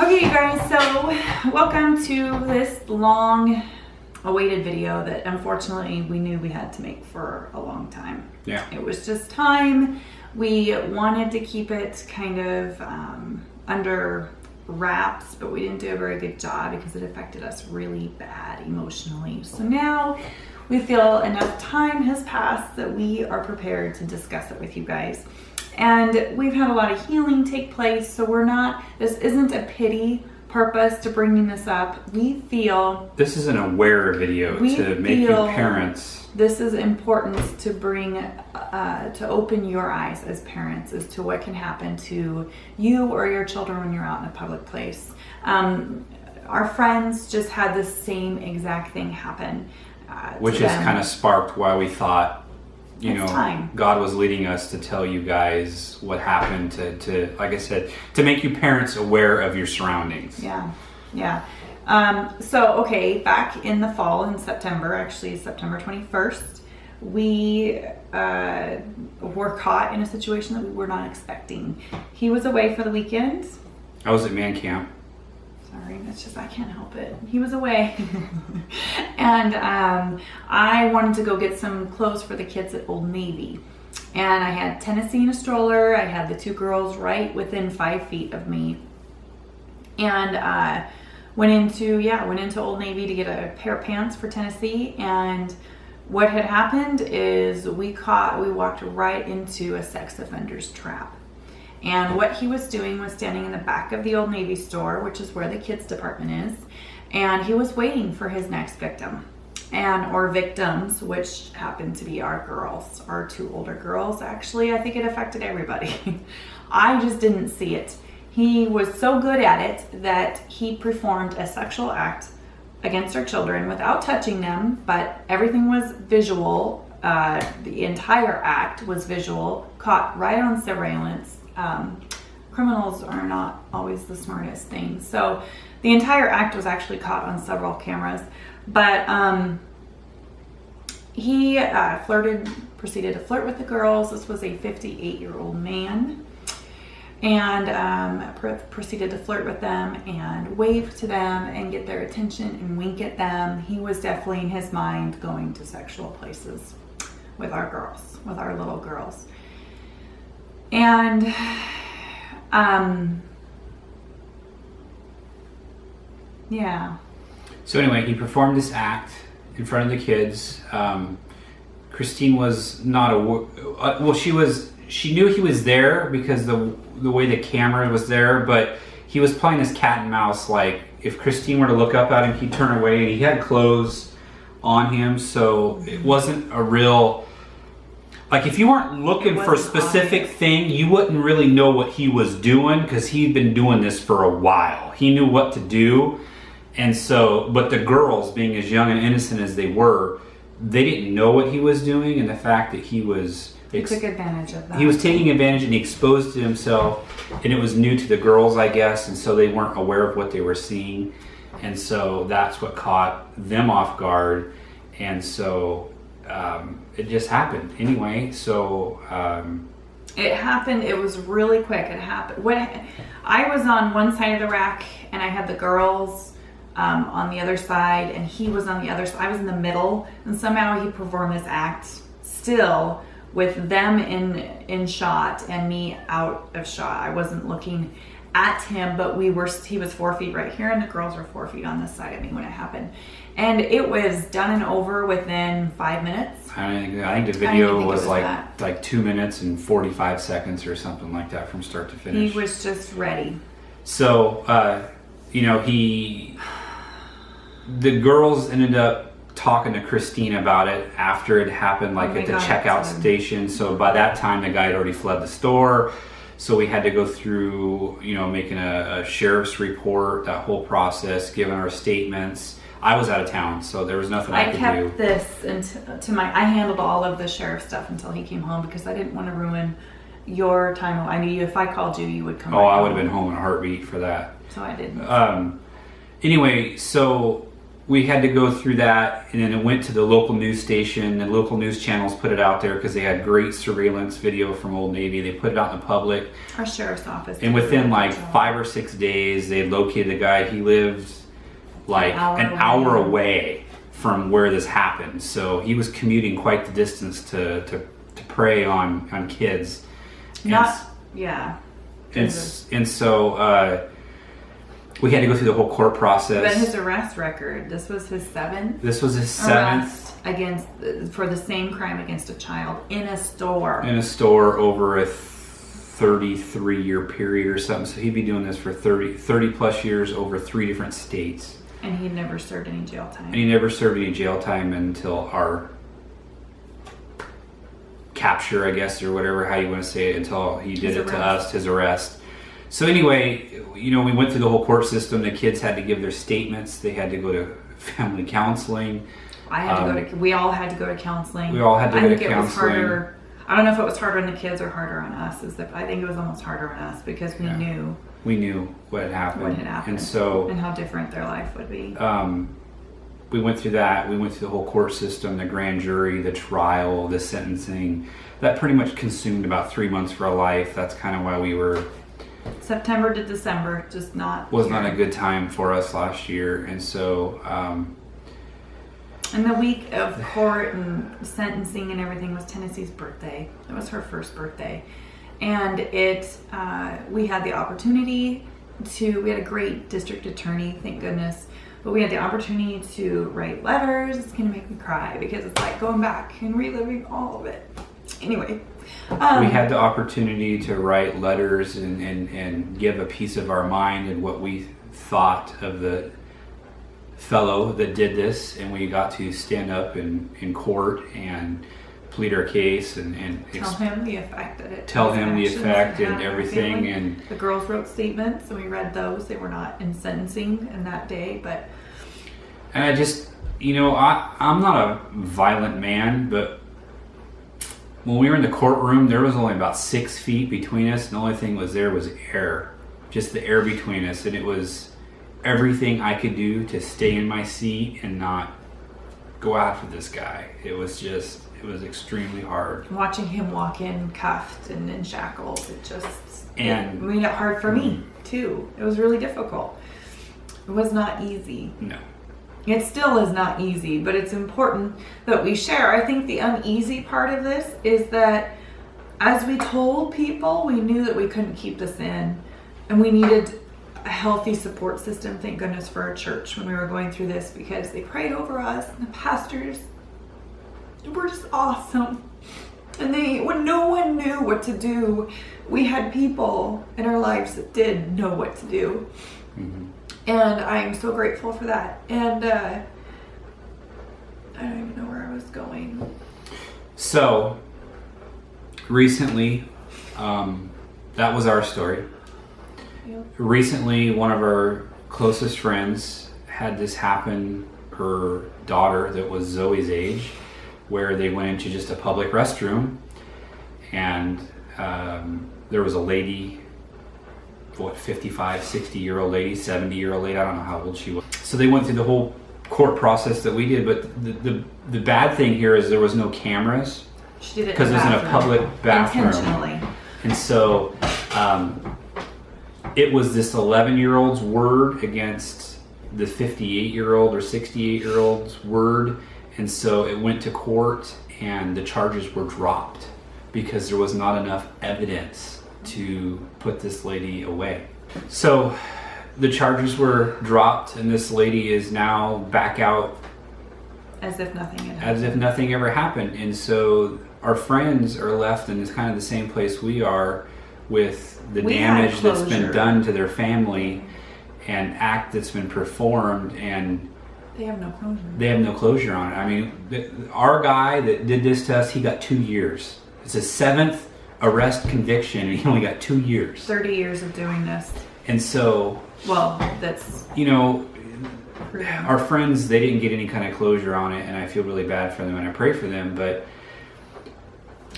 Okay, you guys, so welcome to this long awaited video that unfortunately we knew we had to make for a long time. Yeah. It was just time. We wanted to keep it kind of under wraps, but we didn't do a very good job because it affected us really bad emotionally. So now we feel enough time has passed that we are prepared to discuss it with you guys. And we've had a lot of healing take place, so this isn't a pity purpose to bringing this up. We feel this is an aware video to make you parents. This is important to bring, to open your eyes as parents as to what can happen to you or your children when you're out in a public place. Our friends just had the same exact thing happen. Which has kind of sparked why we thought, time. God was leading us to tell you guys what happened to, like I said, to make you parents aware of your surroundings. Yeah. So, okay, back in the fall in September, actually September 21st, we were caught in a situation that we were not expecting. He was away for the weekend. I was at man camp. Sorry, it's just I can't help it. He was away. And I wanted to go get some clothes for the kids at Old Navy. And I had Tennessee in a stroller. I had the two girls right within 5 feet of me. And went into Old Navy to get a pair of pants for Tennessee. And what had happened is we walked right into a sex offender's trap. And what he was doing was standing in the back of the Old Navy store, which is where the kids department is, and he was waiting for his next victim, or victims, which happened to be our girls, our two older girls. Actually, I think it affected everybody. I just didn't see it. He was so good at it that he performed a sexual act against our children without touching them, but everything was visual. The entire act was visual, caught right on surveillance. Criminals are not always the smartest thing. So the entire act was actually caught on several cameras, but he proceeded to flirt with the girls. This was a 58-year-old man, and proceeded to flirt with them and wave to them and get their attention and wink at them. He was definitely in his mind going to sexual places with our girls, with our little girls. And yeah. So anyway, he performed this act in front of the kids. Christine was not she knew he was there because the way the camera was there, but he was playing this cat and mouse. Like if Christine were to look up at him, he'd turn away, and he had clothes on him, so it wasn't a real. Like if you weren't looking for a specific thing, you wouldn't really know what he was doing because he'd been doing this for a while. He knew what to do. And so, but the girls, being as young and innocent as they were, they didn't know what he was doing. And the fact that he took advantage of that. He was taking advantage, and he exposed to himself, and it was new to the girls, I guess. And so they weren't aware of what they were seeing. And so that's what caught them off guard. And so it just happened anyway. So it happened. It was really quick. It happened. I was on one side of the rack, and I had the girls on the other side, and he was on the other side. I was in the middle, and somehow he performed this act still with them in shot and me out of shot. I wasn't looking at him, but he was 4 feet right here, and the girls were 4 feet on this side of me when it happened. And it was done and over within 5 minutes. I think the video was like 2 minutes and 45 seconds or something like that from start to finish. He was just ready. So, the girls ended up talking to Christine about it after it happened, like at the checkout station. So by that time, the guy had already fled the store. So we had to go through, making a sheriff's report, that whole process, giving our statements. I was out of town, so there was nothing I could do. I kept this I handled all of the sheriff stuff until he came home because I didn't want to ruin your time. I knew if I called you, you would come. I would have been home in a heartbeat for that. So I didn't. Anyway, so we had to go through that, and then it went to the local news station, and local news channels put it out there because they had great surveillance video from Old Navy. They put it out in the public. Our sheriff's office. And within like 5 or 6 days, they located a guy. He lived like an hour away from where this happened. So he was commuting quite the distance to prey on kids. Yeah. And so we had to go through the whole court process. But his arrest record, this was his seventh. This was his seventh for the same crime against a child in a store. In a store over a 33-year period or something. So he'd be doing this for 30 plus years over 3 different states. And he never served any jail time. And he never served any jail time until our capture, I guess, or whatever, how you want to say it, until he did it to us, his arrest. So anyway, we went through the whole court system. The kids had to give their statements. They had to go to family counseling. We all had to go to counseling. We all had to go to counseling. It was harder. I don't know if it was harder on the kids or harder on us. I think it was almost harder on us because we knew. We knew what had happened. And how different their life would be. We went through that. We went through the whole court system, the grand jury, the trial, the sentencing. That pretty much consumed about 3 months for our life. That's kind of why we were... September to December, was not a good time for us last year. And so... and the week of court and sentencing and everything was Tennessee's birthday. It was her first birthday. And we had the opportunity we had a great district attorney, thank goodness. But we had the opportunity to write letters. It's going to make me cry because it's like going back and reliving all of it. Anyway. We had the opportunity to write letters and give a piece of our mind and what we thought of the fellow that did this. And we got to stand up in court and plead our case and tell him the effect that it tell him the effect and everything. And the girls wrote statements and we read those. They were not in sentencing in that day, but I just I'm not a violent man, but when we were in the courtroom there was only about 6 feet between us, and the only thing was air, just the air between us, and it was everything I could do to stay in my seat and not go after this guy. It was extremely hard. Watching him walk in cuffed and in shackles, it made it hard for me too. It was really difficult. It was not easy. No. It still is not easy, but it's important that we share. I think the uneasy part of this is that as we told people, we knew that we couldn't keep this in, and we needed a healthy support system. Thank goodness for our church when we were going through this, because they prayed over us, and the pastors were just awesome. And when no one knew what to do, we had people in our lives that did know what to do. Mm-hmm. And I am so grateful for that. And I don't even know where I was going. So, recently, that was our story. Yep. Recently, one of our closest friends had this happen. Her daughter, that was Zoe's age, where they went into just a public restroom, and there was a lady, 55, 60-year-old lady, 70-year-old lady, I don't know how old she was. So they went through the whole court process that we did, but the bad thing here is there was no cameras. She did it because it was in a public bathroom. Intentionally. And so it was this 11-year-old's word against the 58-year-old or 68-year-old's word. And so it went to court and the charges were dropped because there was not enough evidence to put this lady away. So the charges were dropped and this lady is now back out as if nothing had happened. As if nothing ever happened. And so our friends are left in this kind of the same place we are, with the damage that's been done to their family and act that's been performed, and they have no closure. They have no closure on it. I mean, our guy that did this to us, he got 2 years. It's his 7th arrest conviction, and he only got 2 years. 30 years of doing this. And so, well, that's our friends, they didn't get any kind of closure on it, and I feel really bad for them and I pray for them. But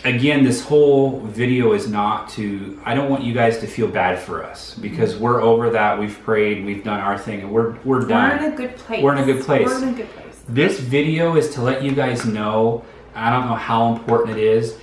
again, this whole video is not to, I don't want you guys to feel bad for us, because we're over that. We've prayed, we've done our thing, and we're done. We're in a good place. We're in a good place. We're in a good place. This video is to let you guys know, I don't know how important it is,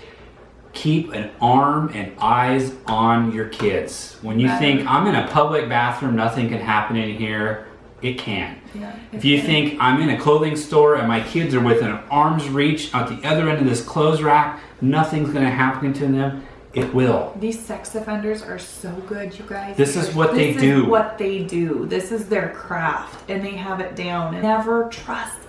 keep an arm and eyes on your kids. When you think, I'm in a public bathroom, nothing can happen in here, it can. Yeah, if you think, I'm in a clothing store and my kids are within an arm's reach at the other end of this clothes rack, nothing's going to happen to them, it will. These sex offenders are so good, you guys. This is what they do. This is what they do. This is their craft, and they have it down. Never trust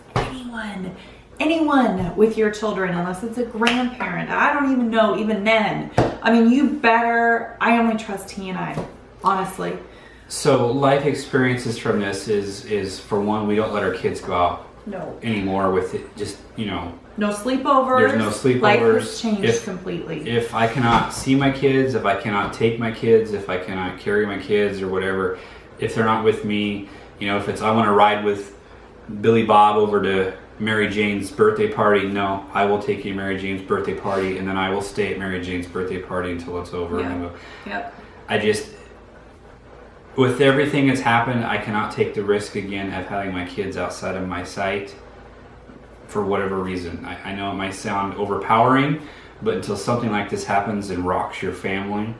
anyone with your children unless it's a grandparent. I don't even know, even then. I mean, you better, I only trust he and I, honestly. So life experiences from this is for one, we don't let our kids go out anymore with it. Just, you know. No sleepovers. There's no sleepovers. Life has changed completely. If I cannot see my kids, if I cannot take my kids, if I cannot carry my kids or whatever, if they're not with me, you know, if it's, I want to ride with Billy Bob over to Mary Jane's birthday party, no, I will take you to Mary Jane's birthday party, and then I will stay at Mary Jane's birthday party until it's over. Yep. I just, with everything that's happened, I cannot take the risk again of having my kids outside of my sight for whatever reason. I know it might sound overpowering, but until something like this happens and rocks your family,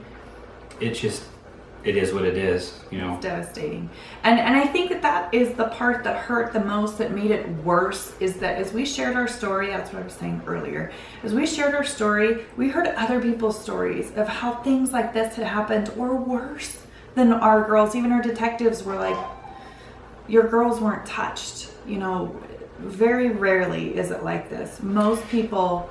it is what it is, you know. It's devastating. And I think that is the part that hurt the most, that made it worse, is that as we shared our story, that's what I was saying earlier, as we shared our story, we heard other people's stories of how things like this had happened or worse than our girls. Even our detectives were like, your girls weren't touched. You know, very rarely is it like this. Most people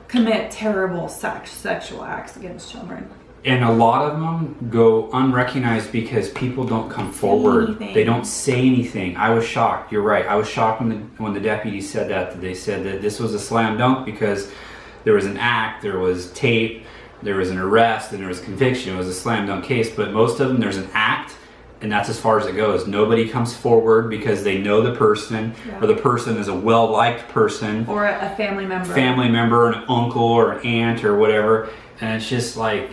commit terrible sexual acts against children. And a lot of them go unrecognized because people don't come forward. They don't say anything. I was shocked. You're right. I was shocked when the deputy said that they said that this was a slam dunk because there was an act, there was tape, there was an arrest, and there was conviction. It was a slam dunk case. But most of them, there's an act, and that's as far as it goes. Nobody comes forward because they know the person, or the person is a well-liked person, or a family member, an uncle or an aunt or whatever. And it's just like,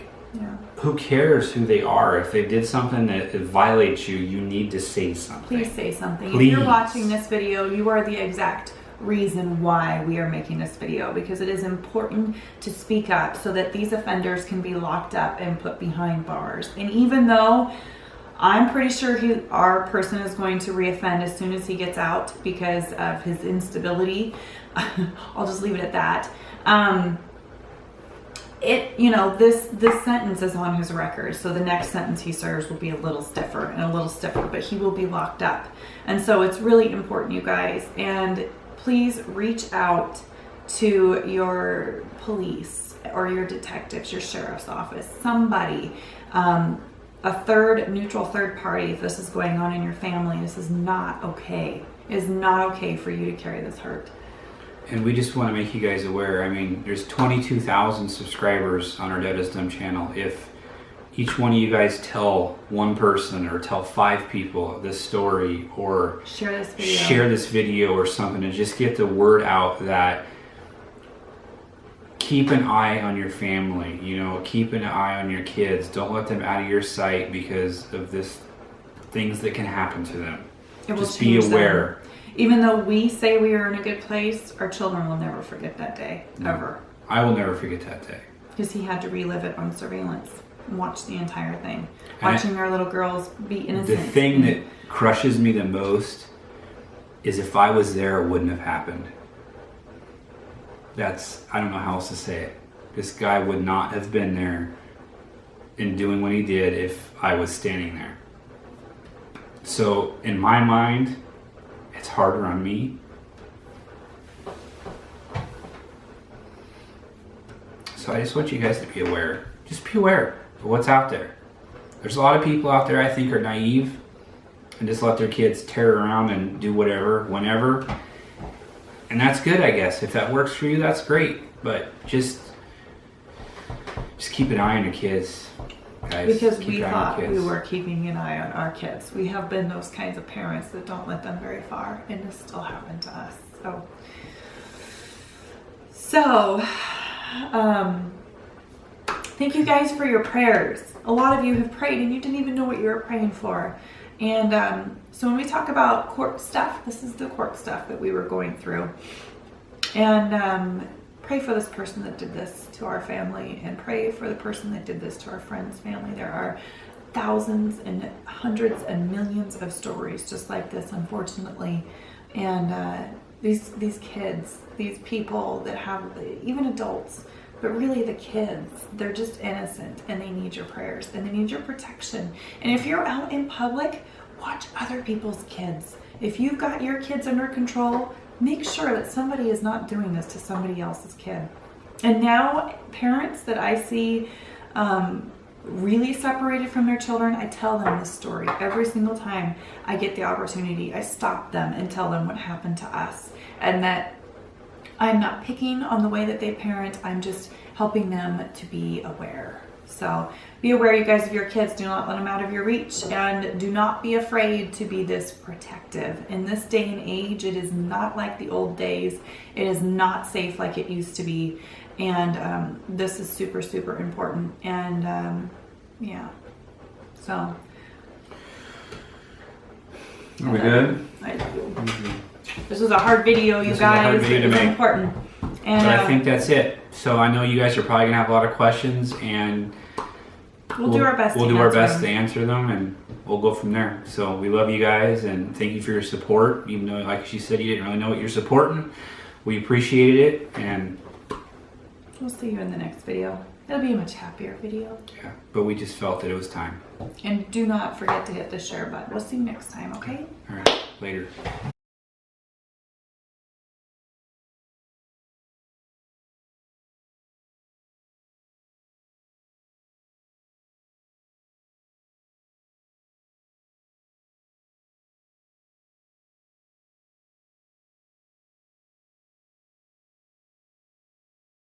who cares who they are? If they did something that violates you, you need to say something. Please say something. Please. If you're watching this video, you are the exact reason why we are making this video, because it is important to speak up so that these offenders can be locked up and put behind bars. And even though I'm pretty sure our person is going to reoffend as soon as he gets out because of his instability, I'll just leave it at that. This sentence is on his record, so the next sentence he serves will be a little stiffer, but he will be locked up. And so it's really important, you guys, and please reach out to your police or your detectives, your sheriff's office, somebody, a neutral third party. If this is going on in your family, this is not okay. It is not okay for you to carry this hurt. And we just want to make you guys aware, I mean, there's 22,000 subscribers on our Debtisdum channel. If each one of you guys tell one person or tell 5 people this story, or share this video or something, and just get the word out that keep an eye on your family, you know, keep an eye on your kids. Don't let them out of your sight because of things that can happen to them. Just be aware. Even though we say we are in a good place, our children will never forget that day, ever. I will never forget that day. Because he had to relive it on surveillance and watch the entire thing. Watching our little girls be innocent. The thing that crushes me the most is if I was there, it wouldn't have happened. I don't know how else to say it. This guy would not have been there and doing what he did if I was standing there. So in my mind, it's harder on me. So I just want you guys to be aware. Just be aware of what's out there. There's a lot of people out there I think are naive and just let their kids tear around and do whatever, whenever. And that's good, I guess. If that works for you, that's great. But just keep an eye on your kids, guys. Because we thought we were keeping an eye on our kids. We have been those kinds of parents that don't let them very far, and this still happened to us. So Thank you guys for your prayers. A lot of you have prayed and you didn't even know what you were praying for. And so when we talk about court stuff, this is the court stuff that we were going through. And pray for this person that did this to our family, and pray for the person that did this to our friend's family. There are thousands and hundreds and millions of stories just like this, unfortunately. And these kids, these people that have, even adults, but really the kids, they're just innocent and they need your prayers and they need your protection. And if you're out in public, watch other people's kids. If you've got your kids under control, make sure that somebody is not doing this to somebody else's kid. And now parents that I see really separated from their children, I tell them this story every single time I get the opportunity. I stop them and tell them what happened to us, and that I'm not picking on the way that they parent. I'm just helping them to be aware. So be aware, you guys, of your kids. Do not let them out of your reach, and do not be afraid to be this protective. In this day and age, it is not like the old days. It is not safe like it used to be. And this is super, super important. And yeah, so. Are we good? This was a hard video, you guys. It was important. And but I think that's it. So I know you guys are probably gonna have a lot of questions, and we'll do our best. We'll do our best to answer them, and we'll go from there. So we love you guys, and thank you for your support. Even though, like she said, you didn't really know what you're supporting, we appreciated it, and we'll see you in the next video. It'll be a much happier video. Yeah, but we just felt that it was time. And do not forget to hit the share button. We'll see you next time, okay? All right, later.